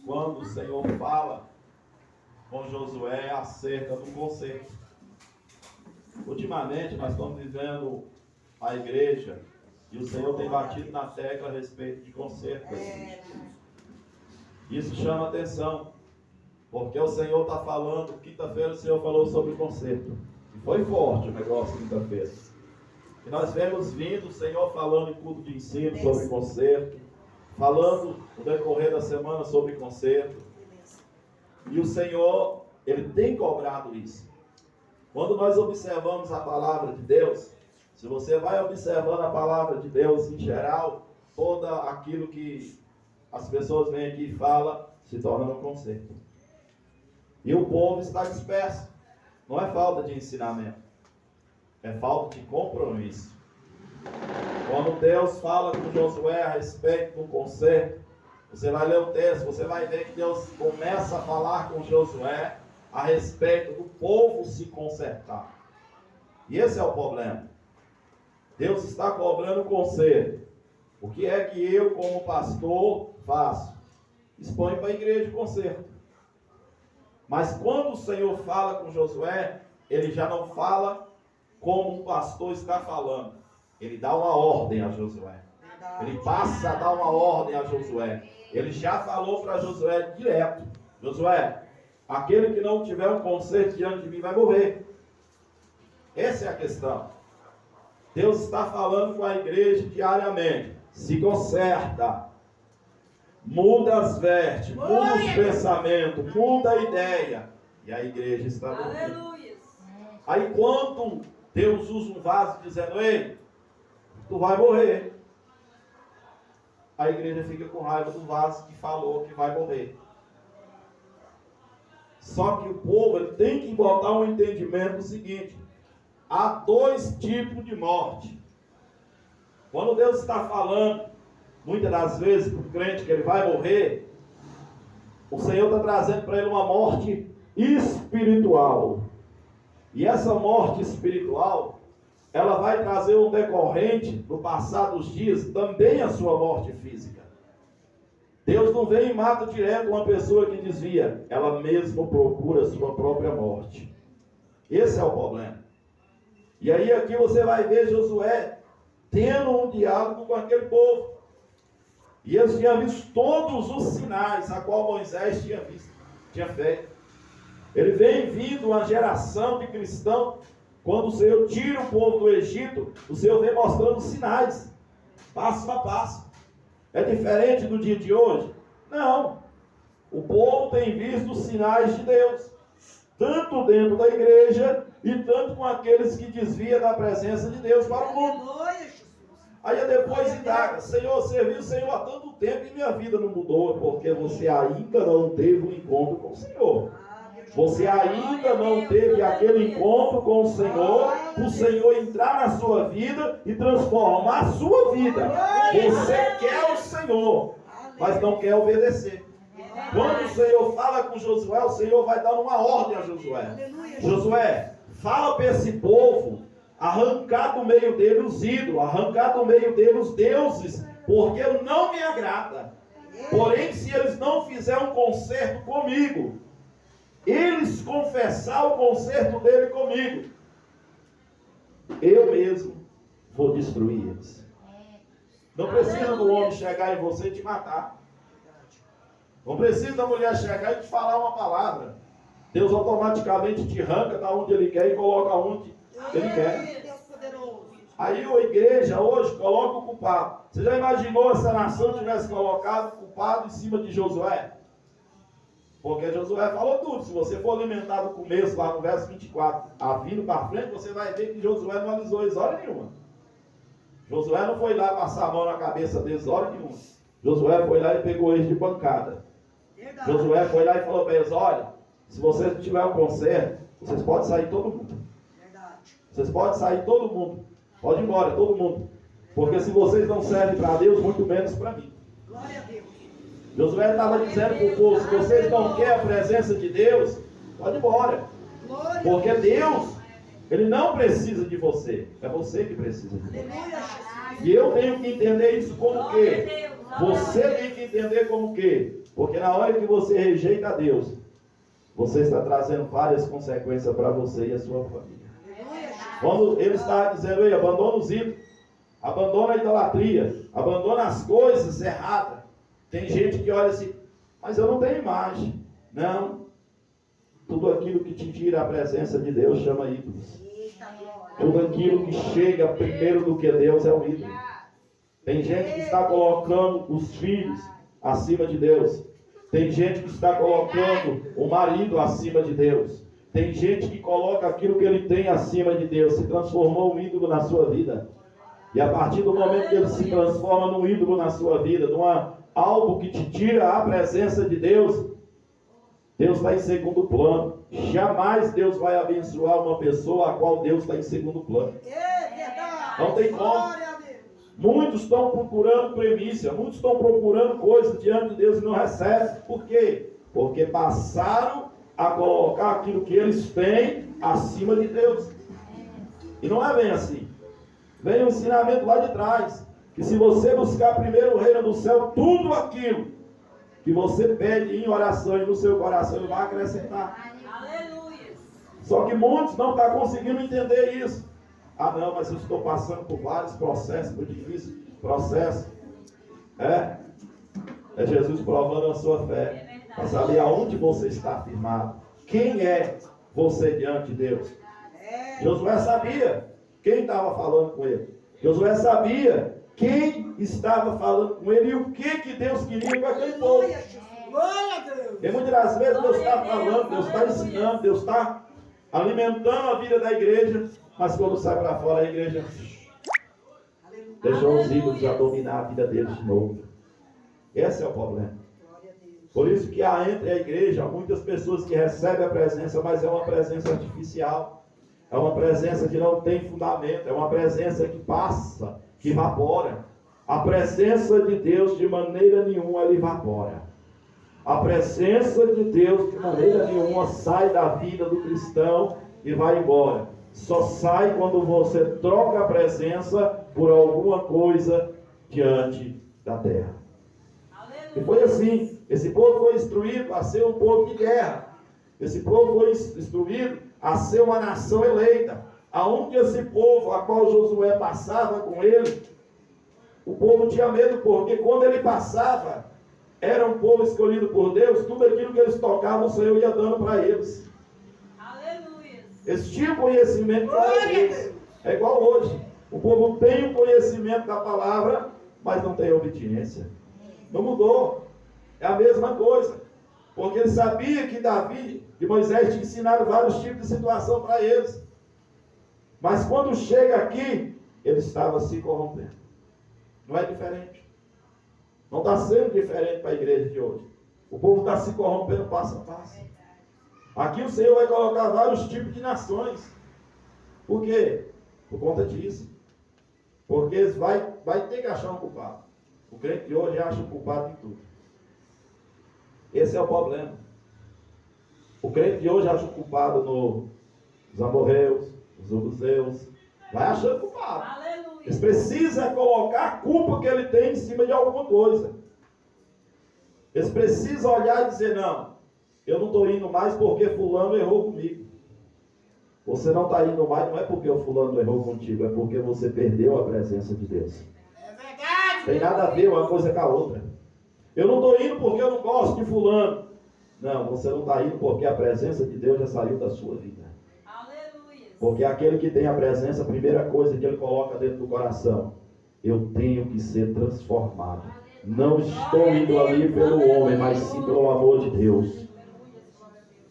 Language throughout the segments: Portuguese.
quando o Senhor fala com Josué acerca do conserto. Ultimamente nós estamos vivendo a igreja e o Senhor tem batido na tecla a respeito de conserto. Isso chama atenção, porque o Senhor está falando, quinta-feira o Senhor falou sobre conserto. E foi forte o negócio quinta-feira. E nós vemos vindo o Senhor falando em culto de ensino sobre conserto, falando no decorrer da semana sobre conserto. E o Senhor, Ele tem cobrado isso. Quando nós observamos a palavra de Deus, se você vai observando a palavra de Deus em geral, todo aquilo que as pessoas vêm aqui e falam, se torna um conserto. E o povo está disperso. Não é falta de ensinamento, é falta de compromisso. Quando Deus fala com Josué a respeito do conserto, você vai ler o texto, você vai ver que Deus começa a falar com Josué a respeito do povo se consertar. E esse é o problema. Deus está cobrando conserto. O que é que eu, como pastor, faço? Exponho para a igreja o conserto. Mas quando o Senhor fala com Josué, Ele já não fala como um pastor está falando. Ele dá uma ordem a Josué. Ele passa a dar uma ordem a Josué. Ele já falou para Josué direto: Josué, aquele que não tiver um conserto diante de mim vai morrer. Essa é a questão. Deus está falando com a igreja diariamente. Se conserta. Muda as vestes, muda os pensamentos, muda a ideia. E a igreja está dormindo. Aí quando Deus usa um vaso dizendo: ei, tu vai morrer, a igreja fica com raiva do vaso que falou que vai morrer. Só que o povo ele tem que botar um entendimento do seguinte: há dois tipos de morte. Quando Deus está falando, muitas das vezes, para o crente que ele vai morrer, o Senhor está trazendo para ele uma morte espiritual. E essa morte espiritual, ela vai trazer um decorrente, no passar dos dias, também a sua morte física. Deus não vem e mata direto uma pessoa que desvia. Ela mesma procura a sua própria morte. Esse é o problema. E aí aqui você vai ver Josué tendo um diálogo com aquele povo. E eles tinham visto todos os sinais a qual Moisés tinha feito. Ele vem vindo uma geração de cristãos. Quando o Senhor tira o povo do Egito, o Senhor vem mostrando sinais, passo a passo. É diferente do dia de hoje? Não. O povo tem visto os sinais de Deus, tanto dentro da igreja e tanto com aqueles que desviam da presença de Deus para o mundo. Aí depois indaga: Senhor, serviu o Senhor há tanto tempo e minha vida não mudou. Porque você ainda não teve um encontro com o Senhor. Você ainda não teve aquele encontro com o Senhor, o Senhor entrar na sua vida e transformar a sua vida. Você quer o Senhor, mas não quer obedecer. Quando o Senhor fala com Josué, o Senhor vai dar uma ordem a Josué: Josué, fala para esse povo arrancar do meio dele os ídolos, arrancar do meio dele os deuses, porque não me agrada. Porém, se eles não fizerem um concerto comigo, eles confessar o conserto dele comigo, eu mesmo vou destruir eles. Não precisa do homem chegar em você e te matar. Não precisa da mulher chegar e te falar uma palavra. Deus automaticamente te arranca da onde Ele quer e coloca onde Ele quer. Aí a igreja hoje coloca o culpado. Você já imaginou se a nação tivesse colocado o culpado em cima de Josué? Porque Josué falou tudo. Se você for alimentar no começo, lá no verso 24, vindo para frente, você vai ver que Josué não alisou eles hora nenhuma. Josué não foi lá passar a mão na cabeça deles hora nenhuma. Josué foi lá e pegou eles de pancada. Verdade. Josué foi lá e falou para eles: olha, se vocês não tiverem um conserto, vocês podem sair todo mundo. Verdade. Vocês podem sair todo mundo. Pode ir embora, todo mundo. Porque se vocês não servem para Deus, muito menos para mim. Glória a Deus. Josué estava dizendo para o povo: se vocês não querem a presença de Deus, pode ir embora. Porque Deus, Ele não precisa de você. É você que precisa de Deus. E eu tenho que entender isso como o quê? Você tem que entender como o quê? Porque na hora que você rejeita a Deus, você está trazendo várias consequências para você e a sua família. Quando ele está dizendo, ei, abandona os ídolos, abandona a idolatria, abandona as coisas erradas. Tem gente que olha assim, mas eu não tenho imagem. Não. Tudo aquilo que te tira a presença de Deus chama ídolos. Tudo aquilo que chega primeiro do que Deus é um ídolo. Tem gente que está colocando os filhos acima de Deus. Tem gente que está colocando o marido acima de Deus. Tem gente que coloca aquilo que ele tem acima de Deus. Se transformou um ídolo na sua vida. E a partir do momento que ele se transforma num ídolo na sua vida, algo que te tira a presença de Deus, Deus está em segundo plano. Jamais Deus vai abençoar uma pessoa a qual Deus está em segundo plano. Não tem como. Muitos estão procurando premissa, muitos estão procurando coisas diante de Deus e não recebem. Por quê? Porque passaram a colocar aquilo que eles têm acima de Deus. E não é bem assim. Vem um ensinamento lá de trás, que se você buscar primeiro o reino do céu, tudo aquilo que você pede em oração e no seu coração, ele vai acrescentar. Aleluia. Só que muitos não estão conseguindo entender isso. Ah não, mas eu estou passando por vários processos, por difíceis processos. É Jesus provando a sua fé, para saber aonde você está firmado. Quem é você diante de Deus? Josué sabia quem estava falando com ele. Josué sabia quem estava falando com ele e o que Deus queria com aquele povo. E muitas das vezes Deus está falando, Deus está ensinando, Deus está alimentando a vida da igreja, mas quando sai para fora a igreja deixou os ídolos a dominar a vida deles de novo. Esse é o problema. Por isso que há entre a igreja muitas pessoas que recebem a presença, mas é uma presença artificial. É uma presença que não tem fundamento, é uma presença que passa, que evapora. A presença de Deus de maneira nenhuma ela evapora. A presença de Deus de maneira nenhuma sai da vida do cristão e vai embora. Só sai quando você troca a presença por alguma coisa diante da terra. E foi assim. Esse povo foi instruído a ser um povo de guerra. Esse povo foi instruído a ser uma nação eleita. Aonde esse povo, a qual Josué passava com ele, o povo tinha medo, porque quando ele passava, era um povo escolhido por Deus, tudo aquilo que eles tocavam, o Senhor ia dando para eles. Aleluia. Eles tinham conhecimento para eles. É igual hoje. O povo tem o conhecimento da palavra, mas não tem obediência. Não mudou. É a mesma coisa. Porque ele sabia que Moisés tinha ensinado vários tipos de situação para eles. Mas quando chega aqui, ele estava se corrompendo. Não é diferente. Não está sendo diferente para a igreja de hoje. O povo está se corrompendo passo a passo. Aqui o Senhor vai colocar vários tipos de nações. Por quê? Por conta disso. Porque vai ter que achar um culpado. O crente de hoje acha um culpado em tudo. Esse é o problema. O crente de hoje acha o culpado nos amorreus, nos jebuseus. Vai achando culpado. Aleluia. Eles precisam colocar a culpa que ele tem em cima de alguma coisa. Eles precisam olhar e dizer, não, eu não estou indo mais porque fulano errou comigo. Você não está indo mais, não é porque o fulano errou contigo, é porque você perdeu a presença de Deus. É verdade. Tem nada a ver uma coisa com a outra. Eu não estou indo porque eu não gosto de fulano. Não, você não está indo porque a presença de Deus já saiu da sua vida. Aleluia. Porque aquele que tem a presença, a primeira coisa que ele coloca dentro do coração, eu tenho que ser transformado. Não estou indo ali pelo homem, mas sim pelo amor de Deus.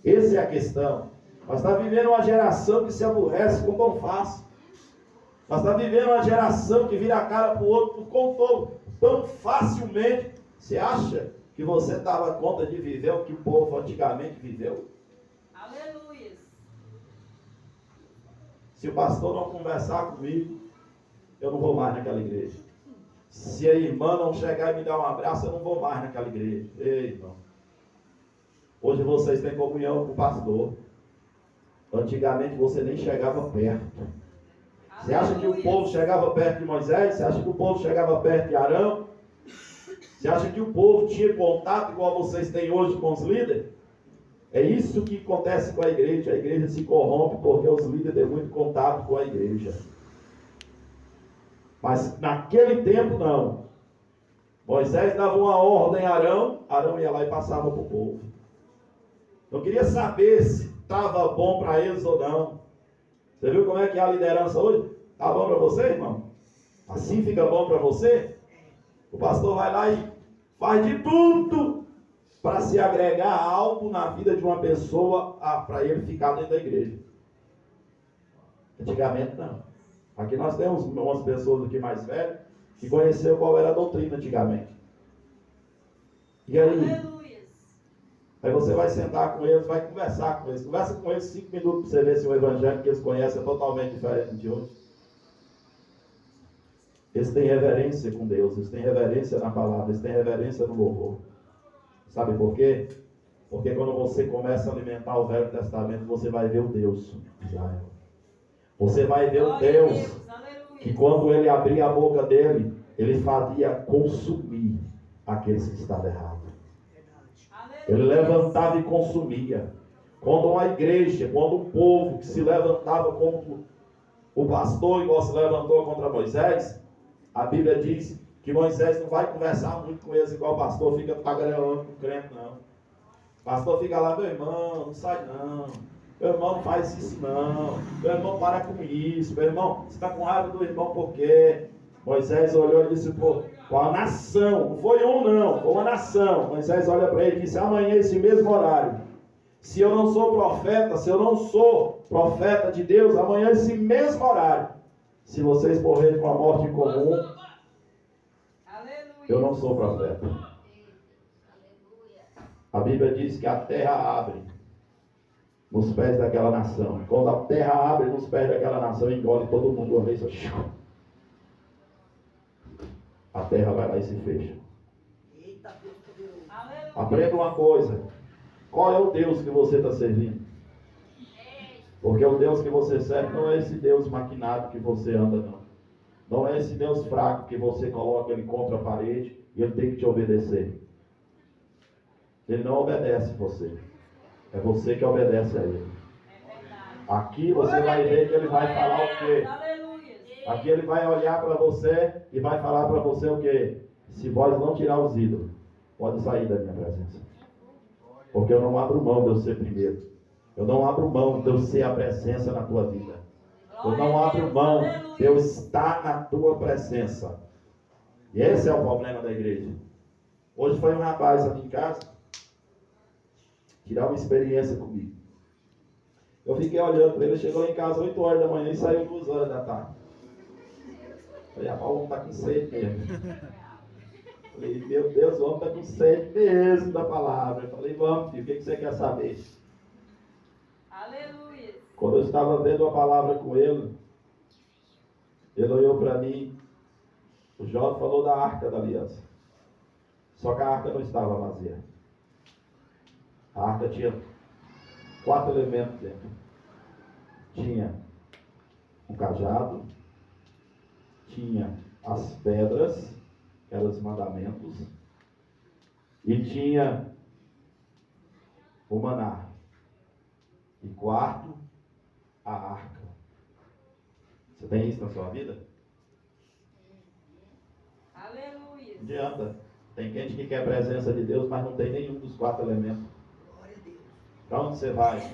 Essa é a questão. Nós estamos vivendo uma geração que se aborrece com tão fácil. Nós estamos vivendo uma geração que vira a cara para o outro tão facilmente. Você acha que você dava conta de viver o que o povo antigamente viveu? Aleluia. Se o pastor não conversar comigo, eu não vou mais naquela igreja. Se a irmã não chegar e me dar um abraço, eu não vou mais naquela igreja. Ei, irmão. Hoje vocês têm comunhão com o pastor. Antigamente você nem chegava perto. Você acha que o povo chegava perto de Moisés? Você acha que o povo chegava perto de Arão? Você acha que o povo tinha contato igual vocês têm hoje com os líderes? É isso que acontece com a igreja. A igreja se corrompe porque os líderes têm muito contato com a igreja. Mas naquele tempo não. Moisés dava uma ordem a Arão, Arão ia lá e passava para o povo. Eu queria saber se estava bom para eles ou não. Você viu como é que é a liderança hoje? Está bom para você, irmão? Assim fica bom para você? O pastor vai lá e faz de tudo para se agregar algo na vida de uma pessoa para ele ficar dentro da igreja. Antigamente não. Aqui nós temos umas pessoas aqui mais velhas que conheceram qual era a doutrina antigamente. E aí? Aí você vai sentar com eles, vai conversar com eles. Conversa com eles 5 minutos para você ver se o evangelho que eles conhecem é totalmente diferente de hoje. Eles têm reverência com Deus, eles têm reverência na palavra, eles têm reverência no louvor. Sabe por quê? Porque quando você começa a alimentar o Velho Testamento, você vai ver o Deus de Israel. Você vai ver o Deus que quando ele abria a boca dele, ele fazia consumir aqueles que estavam errados. Ele levantava e consumia. Quando uma igreja, quando um povo que se levantava contra o pastor, igual se levantou contra Moisés, a Bíblia diz que Moisés não vai conversar muito com eles, igual o pastor fica tagarelando com o crente, não. O pastor fica lá, meu irmão, não sai não. Meu irmão, não faz isso não. Meu irmão, para com isso. Meu irmão, você está com raiva do irmão por quê? Moisés olhou e disse, pô, a nação, não foi um não, foi uma nação. Moisés olha para ele e disse, amanhã esse mesmo horário, se eu não sou profeta, se eu não sou profeta de Deus, amanhã esse mesmo horário, se vocês morrerem com a morte comum, eu não sou profeta. A Bíblia diz que a terra abre nos pés daquela nação. Quando a terra abre nos pés daquela nação, engole todo mundo uma vez só. A terra vai lá e se fecha. Aprenda uma coisa. Qual é o Deus que você está servindo? Porque o Deus que você serve não é esse Deus maquinado que você anda, não. Não é esse Deus fraco que você coloca ele contra a parede e ele tem que te obedecer. Ele não obedece você. É você que obedece a ele. Aqui você vai ver que ele vai falar o quê? Aqui ele vai olhar para você e vai falar para você o quê? Se vós não tirar os ídolos, pode sair da minha presença. Porque eu não abro mão de eu ser primeiro. Eu não abro mão de eu ser a presença na tua vida. Eu não abro mão de eu estar na tua presença. E esse é o problema da igreja. Hoje foi um rapaz aqui em casa tirar uma experiência comigo. Eu fiquei olhando para ele, chegou em casa 8 horas da manhã e saiu 2 horas da tarde. Falei, rapaz, o homem está com sede mesmo. Falei, meu Deus, o homem está com sede mesmo da palavra. Eu falei, vamos, filho, o que você quer saber? Aleluia. Quando eu estava vendo a palavra com ele olhou para mim. O Jó falou da arca da aliança. Só que a arca não estava vazia. A arca tinha 4 elementos dentro. Tinha um cajado, tinha as pedras, que eram os mandamentos, e tinha o maná. E 4, a arca. Você tem isso na sua vida? Aleluia. Não adianta. Tem gente que quer a presença de Deus, mas não tem nenhum dos 4 elementos. Para onde você vai?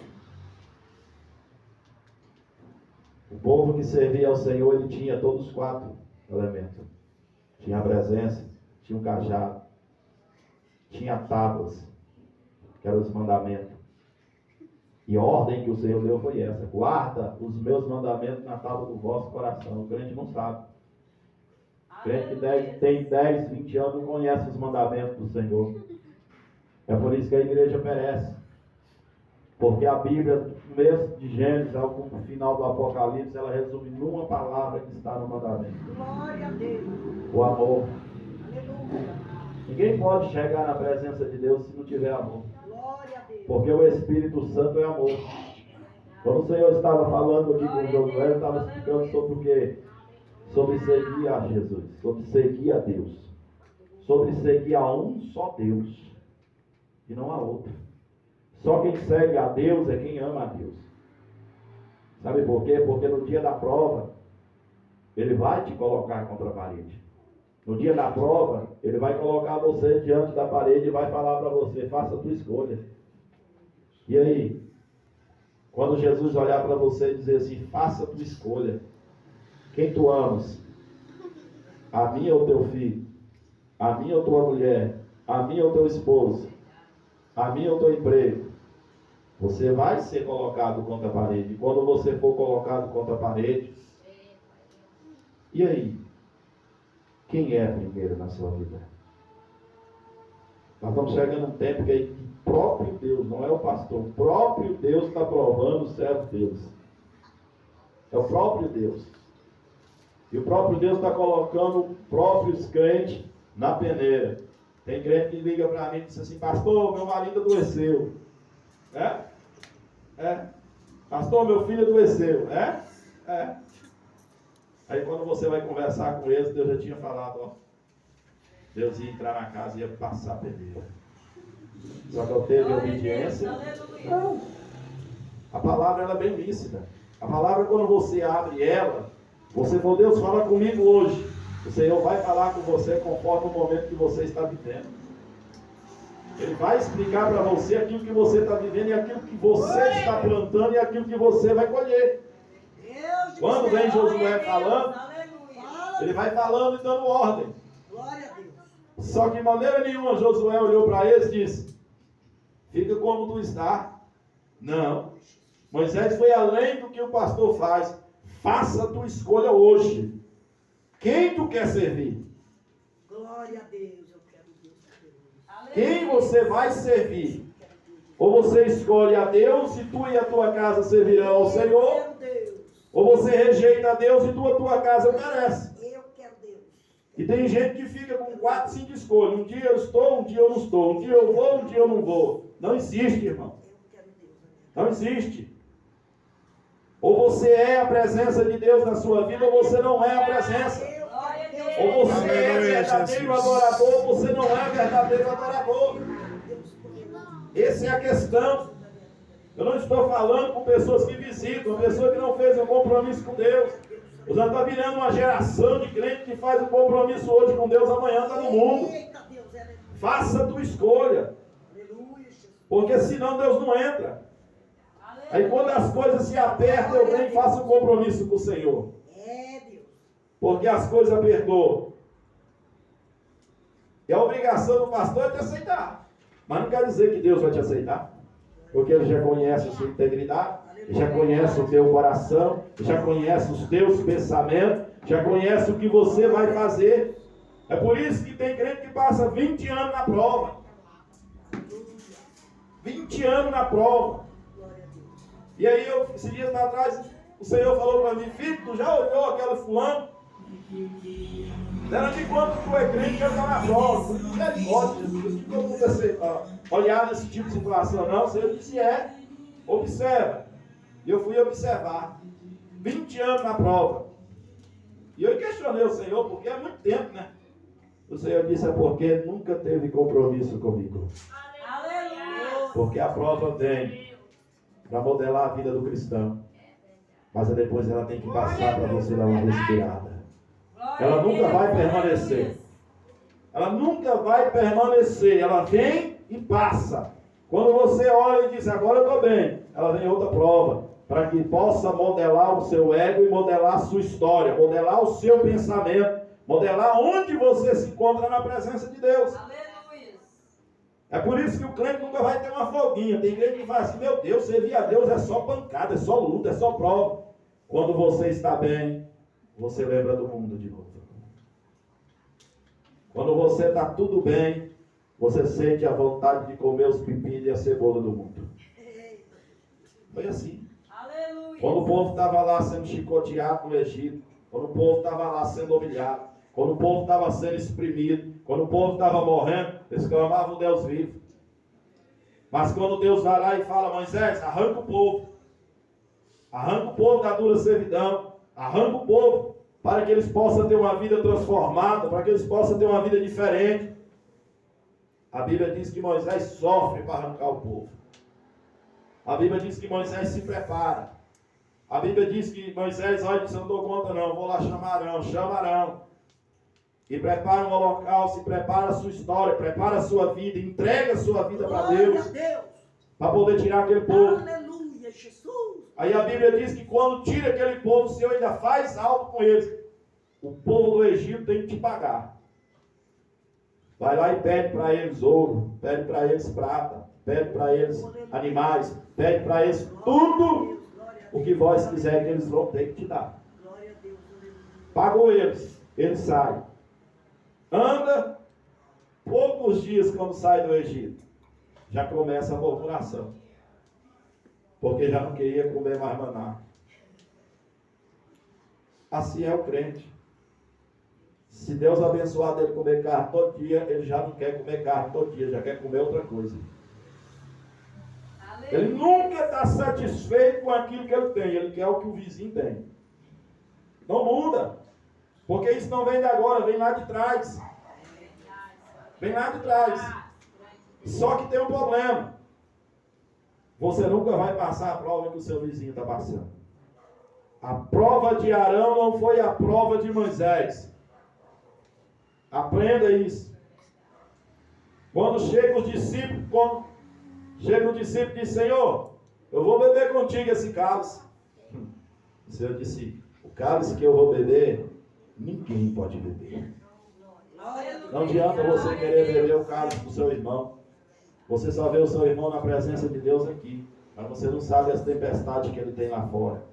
O povo que servia ao Senhor, ele tinha todos os 4 elementos. Tinha a presença, tinha o cajado, tinha tábuas, que eram os mandamentos. E a ordem que o Senhor deu foi essa: guarda os meus mandamentos na tábua do vosso coração. O crente não sabe. O crente que tem 10, 20 anos não conhece os mandamentos do Senhor. É por isso que a igreja perece. Porque a Bíblia, no mês de Gênesis ao final do Apocalipse, ela resume numa palavra que está no mandamento. Glória a Deus. O amor. Aleluia. Ninguém pode chegar na presença de Deus se não tiver amor. Glória a Deus. Porque o Espírito Santo é amor. Quando o Senhor estava falando aqui com Josué, ele estava explicando sobre o quê? Sobre seguir a Jesus, sobre seguir a Deus, sobre seguir a um só Deus e não a outro. Só quem segue a Deus é quem ama a Deus. Sabe por quê? Porque no dia da prova, Ele vai te colocar contra a parede. No dia da prova, Ele vai colocar você diante da parede e vai falar para você: faça a tua escolha. E aí? Quando Jesus olhar para você e dizer assim: faça a tua escolha. Quem tu amas? A mim ou teu filho? A mim ou tua mulher? A mim ou teu esposo? A mim ou teu emprego? Você vai ser colocado contra a parede. Quando você for colocado contra a parede, e aí? Quem é primeiro na sua vida? Nós estamos chegando a um tempo que o próprio Deus, não é o pastor, o próprio Deus está provando os servos deles. É o próprio Deus. E o próprio Deus está colocando próprios crentes na peneira. Tem crente que liga para mim e diz assim: pastor, meu marido adoeceu. Pastor, meu filho adoeceu. Aí quando você vai conversar com eles, Deus já tinha falado, ó. Deus ia entrar na casa e ia passar a peneira. Só que eu teve obediência. Não. A palavra ela é bem lícita. A palavra, quando você abre ela, você fala: Deus, fala comigo hoje. O Senhor vai falar com você conforme o momento que você está vivendo. Ele vai explicar para você aquilo que você está vivendo e aquilo que você está plantando e aquilo que você vai colher. Quando vem Josué falando, ele vai falando e dando ordem. Só que de maneira nenhuma Josué olhou para eles e disse: fica como tu está. Não. Moisés foi além do que o pastor faz. Faça a tua escolha hoje. Quem tu quer servir? Glória a Deus, eu quero Deus. Quem você vai servir? Ou você escolhe a Deus e tu e a tua casa servirão ao Senhor, ou você rejeita a Deus e tu e a tua casa merece. Eu quero Deus. E tem gente que fica com 4, 5 escolhas. Um dia eu estou, um dia eu não estou. Um dia eu vou, um dia eu não vou. Não existe, irmão. Não existe. Ou você é a presença de Deus na sua vida, ou você não é a presença. Ou você é verdadeiro adorador, ou você não é verdadeiro adorador. Essa é a questão. Eu não estou falando com pessoas que visitam, uma pessoa que não fez um compromisso com Deus. Já está virando uma geração de crente que faz um compromisso hoje com Deus, amanhã está no mundo. Faça a tua escolha. Porque senão Deus não entra. Aí quando as coisas se apertam, eu venho e faço um compromisso com o Senhor. Porque as coisas apertou. E a obrigação do pastor é te aceitar. Mas não quer dizer que Deus vai te aceitar. Porque Ele já conhece a sua integridade, já conhece o teu coração, já conhece os teus pensamentos, já conhece o que você vai fazer. É por isso que tem crente que passa 20 anos na prova. 20 anos na prova. E aí, esses dias atrás, o Senhor falou para mim: filho, tu já olhou aquele fulano? Era de quanto tu é crente que ele está na prova. Não é pode, Jesus. Como você olhar nesse tipo de situação? Não, o Senhor disse: observa. E eu fui observar. 20 anos na prova. E eu questionei o Senhor, porque é muito tempo, né? O Senhor disse: é porque nunca teve compromisso comigo. Aleluia. Porque a prova vem para modelar a vida do cristão. Mas depois ela tem que passar para você dar uma respirada. Ela nunca vai permanecer. Ela nunca vai permanecer. Ela vem e passa. Quando você olha e diz: agora eu estou bem, ela vem outra prova, para que possa modelar o seu ego e modelar a sua história, modelar o seu pensamento, modelar onde você se encontra na presença de Deus. É por isso que o crente nunca vai ter uma folguinha. Tem crente que fala assim: meu Deus, servir a Deus é só pancada, é só luta, é só prova. Quando você está bem, você lembra do mundo de novo. Quando você está tudo bem, você sente a vontade de comer os pepinos e a cebola do mundo. Foi assim. Aleluia. Quando o povo estava lá sendo chicoteado no Egito, quando o povo estava lá sendo humilhado, quando o povo estava sendo exprimido, quando o povo estava morrendo, eles clamavam o Deus vivo. Mas quando Deus vai lá e fala: Moisés, arranca o povo. Arranca o povo da dura servidão. Arranca o povo para que eles possam ter uma vida transformada, para que eles possam ter uma vida diferente. A Bíblia diz que Moisés sofre para arrancar o povo. A Bíblia diz que Moisés se prepara. A Bíblia diz que Moisés, olha, eu não dou conta não, vou lá chamar Arão, chama Arão. E prepara um holocausto, e prepara a sua história, prepara a sua vida, entrega a sua vida para Deus. Para poder tirar aquele povo. Aleluia, Jesus. Aí a Bíblia diz que quando tira aquele povo, o Senhor ainda faz algo com eles. O povo do Egito tem que te pagar. Vai lá e pede para eles ouro, pede para eles prata, pede para eles animais, pede para eles tudo o que vós quiserem que eles vão ter que te dar. Pagou eles, eles saem. Anda poucos dias quando sai do Egito. Já começa a murmuração. Porque já não queria comer mais maná. Assim é o crente. Se Deus abençoar dele comer carne todo dia, ele já não quer comer carne todo dia, já quer comer outra coisa. Ele nunca está satisfeito com aquilo que ele tem, ele quer o que o vizinho tem. Não muda. Porque isso não vem de agora, vem lá de trás. Vem lá de trás. Só que tem um problema. Você nunca vai passar a prova que o seu vizinho está passando. A prova de Arão não foi a prova de Moisés. Aprenda isso. Quando chega os discípulos, e diz, Senhor, eu vou beber contigo esse cálice. O Senhor disse, o cálice que eu vou beber, ninguém pode beber. Não adianta você querer beber o cálice do seu irmão. Você só vê o seu irmão na presença de Deus aqui. Mas você não sabe as tempestades que ele tem lá fora.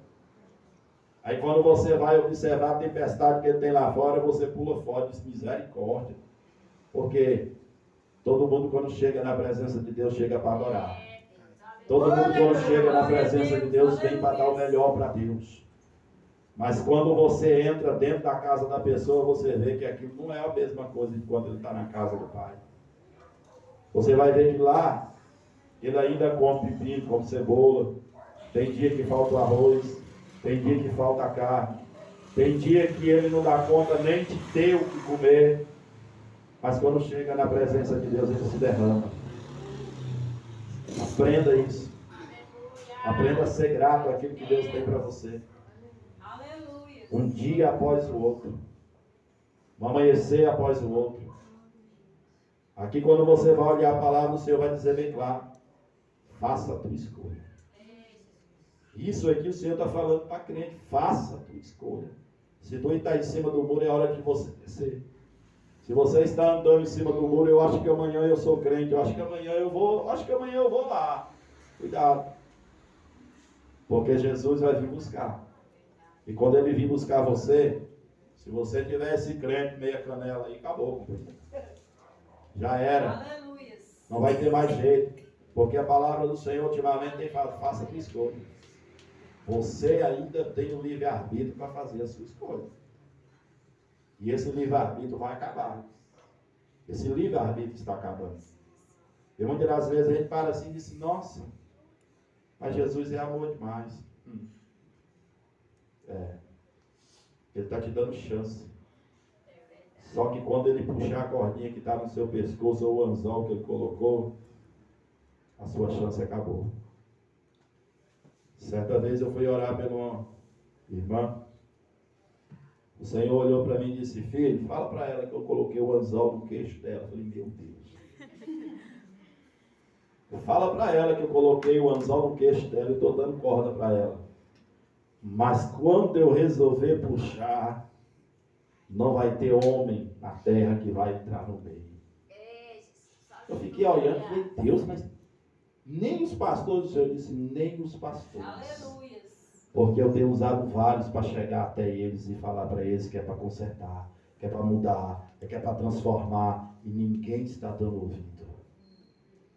Aí quando você vai observar a tempestade que ele tem lá fora, você pula fora e diz, misericórdia. Porque todo mundo quando chega na presença de Deus, chega para adorar. Todo mundo quando chega na presença de Deus, vem para dar o melhor para Deus. Mas quando você entra dentro da casa da pessoa, você vê que aquilo não é a mesma coisa de quando ele está na casa do Pai. Você vai ver que lá, ele ainda come pepino, come cebola. Tem dia que falta o arroz. Tem dia que falta a carne. Tem dia que ele não dá conta nem de ter o que comer. Mas quando chega na presença de Deus, ele se derrama. Aprenda isso. Aprenda a ser grato àquilo que Deus tem para você. Um dia após o outro. Um amanhecer após o outro. Aqui quando você vai olhar a palavra, o Senhor vai dizer bem claro. Faça a tua escolha. Isso aqui o Senhor está falando para crente. Faça a tua escolha. Se tu está em cima do muro, é hora de você descer. Se você está andando em cima do muro, eu acho que amanhã eu sou crente. Eu acho que amanhã eu vou lá. Cuidado. Porque Jesus vai vir buscar. E quando ele vir buscar você, se você tivesse crente, meia canela aí, acabou. Já era. Não vai ter mais jeito. Porque a palavra do Senhor ultimamente tem falado, faça a tua escolha. Você ainda tem o livre-arbítrio para fazer a sua escolha. E esse livre-arbítrio vai acabar. Esse livre-arbítrio está acabando. E muitas das vezes a gente para assim e diz, nossa, mas Jesus é amor demais. Ele está te dando chance. Só que quando ele puxar a cordinha que está no seu pescoço, ou o anzol que ele colocou, a sua chance acabou. Certa vez eu fui orar pela uma irmã. O Senhor olhou para mim e disse, filho, fala para ela que eu coloquei o anzol no queixo dela. Eu falei, meu Deus. Fala para ela que eu coloquei o anzol no queixo dela e estou dando corda para ela. Mas quando eu resolver puxar, não vai ter homem na terra que vai entrar no meio. Eu fiquei olhando e falei, Deus, mas nem os pastores, o Senhor disse, nem os pastores. Aleluia. Porque eu tenho usado vários para chegar até eles e falar para eles que é para consertar, que é para mudar, que é para transformar, e ninguém está dando ouvido.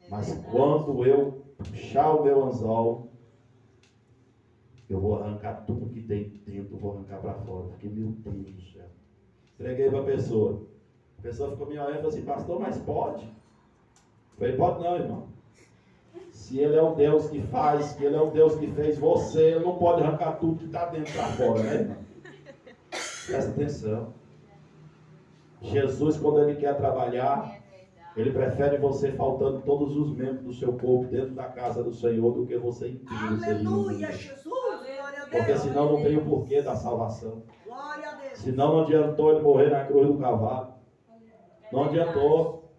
Mas quando eu puxar o meu anzol, eu vou arrancar tudo que tem dentro, vou arrancar para fora. Porque, meu Deus do céu. Entreguei para a pessoa. A pessoa ficou me olhando e falou assim, pastor, mas pode? Eu falei, pode não, irmão. Se ele é o Deus que faz, se ele é o Deus que fez você, ele não pode arrancar tudo que está dentro para fora, né, irmão? Presta atenção. Jesus, quando ele quer trabalhar, Ele prefere você faltando todos os membros do seu corpo dentro da casa do Senhor do que você inteiro. Aleluia, Jesus. Glória a Deus. Porque senão não tem o porquê da salvação. Glória a Deus. Senão não adiantou ele morrer na cruz do cavalo. Não adiantou.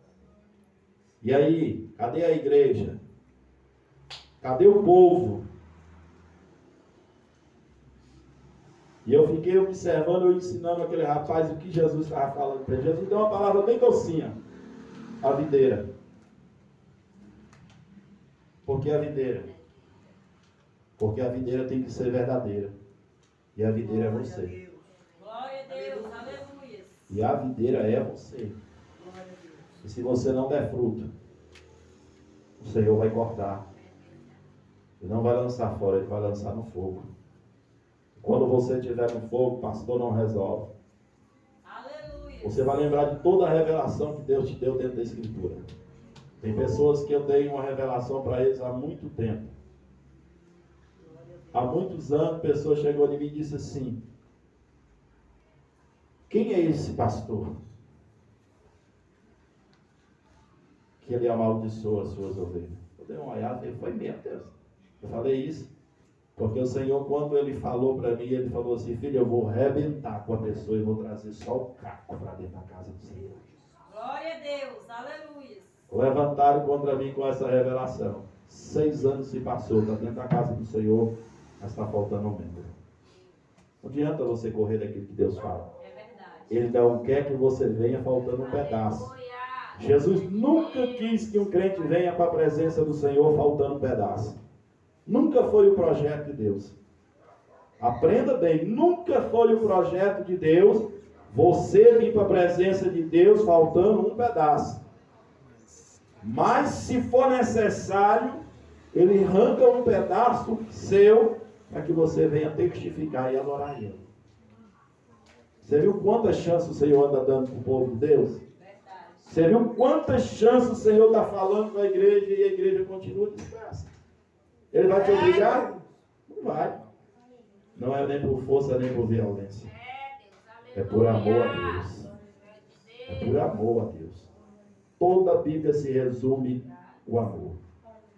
E aí, cadê a igreja? Cadê o povo? E eu fiquei observando, eu ensinando aquele rapaz o que Jesus estava falando para ele. Jesus deu uma palavra bem docinha. A videira. Por que a videira? Porque a videira tem que ser verdadeira. E a videira é você. Glória a Deus, aleluia. E a videira é você. Glória a Deus. E se você não der fruto, o Senhor vai cortar. Ele não vai lançar fora, ele vai lançar no fogo. Quando você estiver no fogo, o pastor não resolve. Aleluia. Você vai lembrar de toda a revelação que Deus te deu dentro da Escritura. Tem pessoas que eu dei uma revelação para eles há muito tempo. Há muitos anos, pessoa chegou em mim e disse assim: quem é esse pastor que ele amaldiçoa as suas ovelhas? Eu dei uma olhada e falei: foi mesmo, Deus. Eu falei isso porque o Senhor, quando ele falou para mim, ele falou assim: filho, eu vou arrebentar com a pessoa e vou trazer só o caco para dentro da casa do Senhor. Glória a Deus, aleluia. Levantaram contra mim com essa revelação. 6 anos se passou, está dentro da casa do Senhor, mas está faltando um membro. Não adianta você correr daquilo que Deus fala. É verdade. Ele não quer que você venha faltando um pedaço. Jesus nunca quis que um crente venha para a presença do Senhor faltando um pedaço. Nunca foi o projeto de Deus. Aprenda bem, nunca foi o projeto de Deus você vir para a presença de Deus faltando um pedaço. Mas se for necessário, Ele arranca um pedaço seu para que você venha testificar e adorar Ele. Você viu quantas chances o Senhor anda dando para o povo de Deus? Verdade. Você viu quantas chances o Senhor está falando para a igreja e a igreja continua dispersa? Ele vai te obrigar? Não vai. Não é nem por força nem por violência. É por amor a Deus. É por amor a Deus. Toda a Bíblia se resume o amor.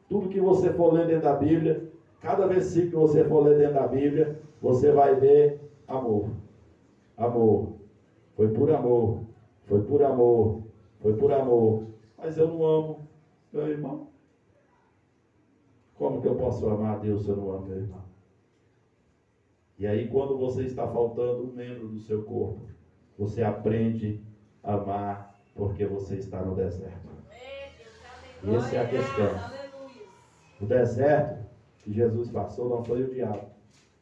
Tudo que você for ler dentro da Bíblia, cada versículo que você for ler dentro da Bíblia, você vai ver amor. Amor. Foi por amor. Foi por amor. Foi por amor. Mas eu não amo meu irmão. Como que eu posso amar a Deus se eu não amo meu irmão? E aí, quando você está faltando um membro do seu corpo, você aprende a amar porque você está no deserto. E essa é a questão. O deserto que Jesus passou não foi o diabo.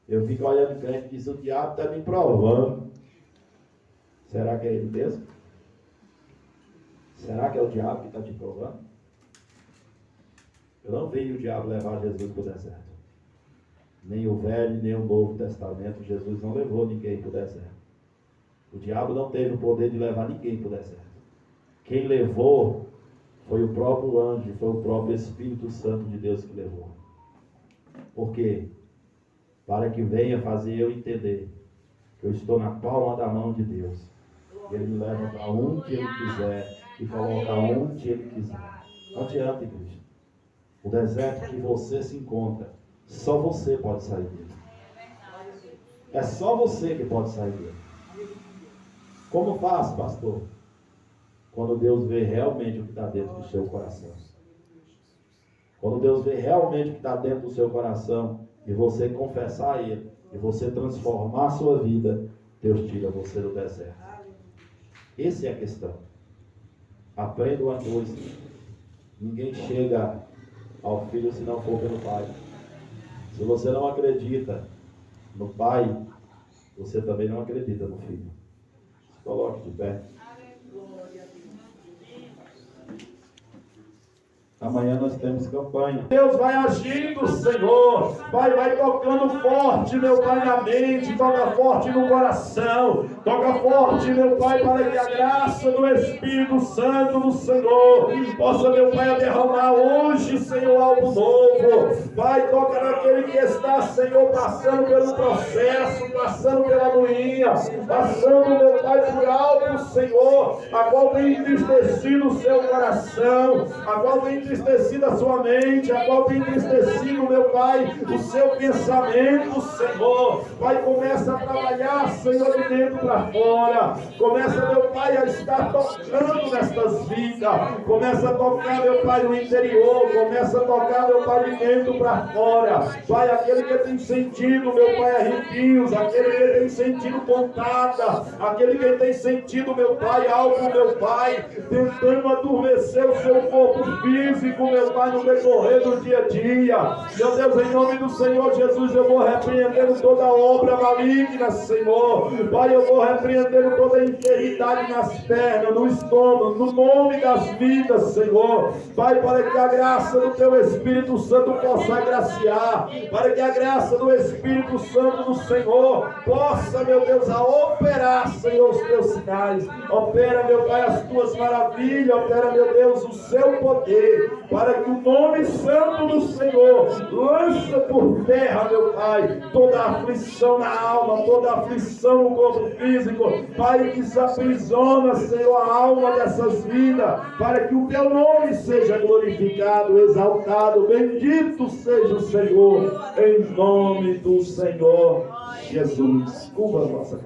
Eu fico olhando o crente e diz: o diabo está me provando. Será que é ele mesmo? Será que é o diabo que está te provando? Eu não vi o diabo levar Jesus para o deserto. Nem o Velho, nem o Novo Testamento, Jesus não levou ninguém para o deserto. O diabo não teve o poder de levar ninguém para o deserto. Quem levou foi o próprio anjo, foi o próprio Espírito Santo de Deus que levou. Por quê? Para que venha fazer eu entender que eu estou na palma da mão de Deus. E Ele me leva para onde Ele quiser e coloca onde Ele quiser. Não adianta, igreja. O deserto que você se encontra, só você pode sair dele. É só você que pode sair dele. Como faz, pastor? Quando Deus vê realmente o que está dentro do seu coração. Quando Deus vê realmente o que está dentro do seu coração e você confessar a Ele e você transformar a sua vida, Deus tira você do deserto. Essa é a questão. Aprenda uma coisa. Ninguém chega ao Filho se não for pelo Pai. Se você não acredita no Pai, você também não acredita no Filho. Se coloque de pé. Amanhã nós temos campanha. Deus vai agindo, Senhor. Vai tocando forte, meu Pai, na mente. Toca forte no coração. Toca forte, meu Pai, para que a graça do Espírito Santo do Senhor possa, meu Pai, derramar hoje, Senhor, algo novo. Pai, toca naquele que está, Senhor, passando pelo processo, passando pela moinha, passando, meu Pai, por algo, Senhor, a qual tem entristecido o seu coração, a qual tem entristecido a sua mente, a qual tem entristecido, meu Pai, o seu pensamento, Senhor. Pai, começa a trabalhar, Senhor, de dentro para fora. Começa, meu Pai, a estar tocando nestas vidas. Começa a tocar, meu Pai, no interior. Começa a tocar, meu Pai, de dentro para fora. Pai, aquele que tem sentido, meu Pai, arrepios, aquele que tem sentido pontada, aquele que tem sentido, meu Pai, algo, meu Pai, tentando adormecer o seu corpo físico, meu Pai, no decorrer do dia a dia. Meu Deus, em nome do Senhor Jesus, eu vou repreendendo toda obra maligna, Senhor. Pai, eu vou repreendendo toda enfermidade nas pernas, no estômago, no nome das vidas, Senhor. Pai, para que a graça do Teu Espírito Santo possa agraciar, para que a graça do Espírito Santo do Senhor possa, meu Deus, a operar, Senhor, os Teus sinais. Opera, meu Pai, as Tuas maravilhas. Opera, meu Deus, o Seu poder, para que o nome santo do Senhor lança por terra, meu Pai, toda aflição na alma, toda aflição no corpo físico. Pai, que se aprisiona, Senhor, a alma dessas vidas, para que o Teu nome seja glorificado, exaltado. Bendito seja o Senhor, em nome do Senhor Jesus. Curva a nossa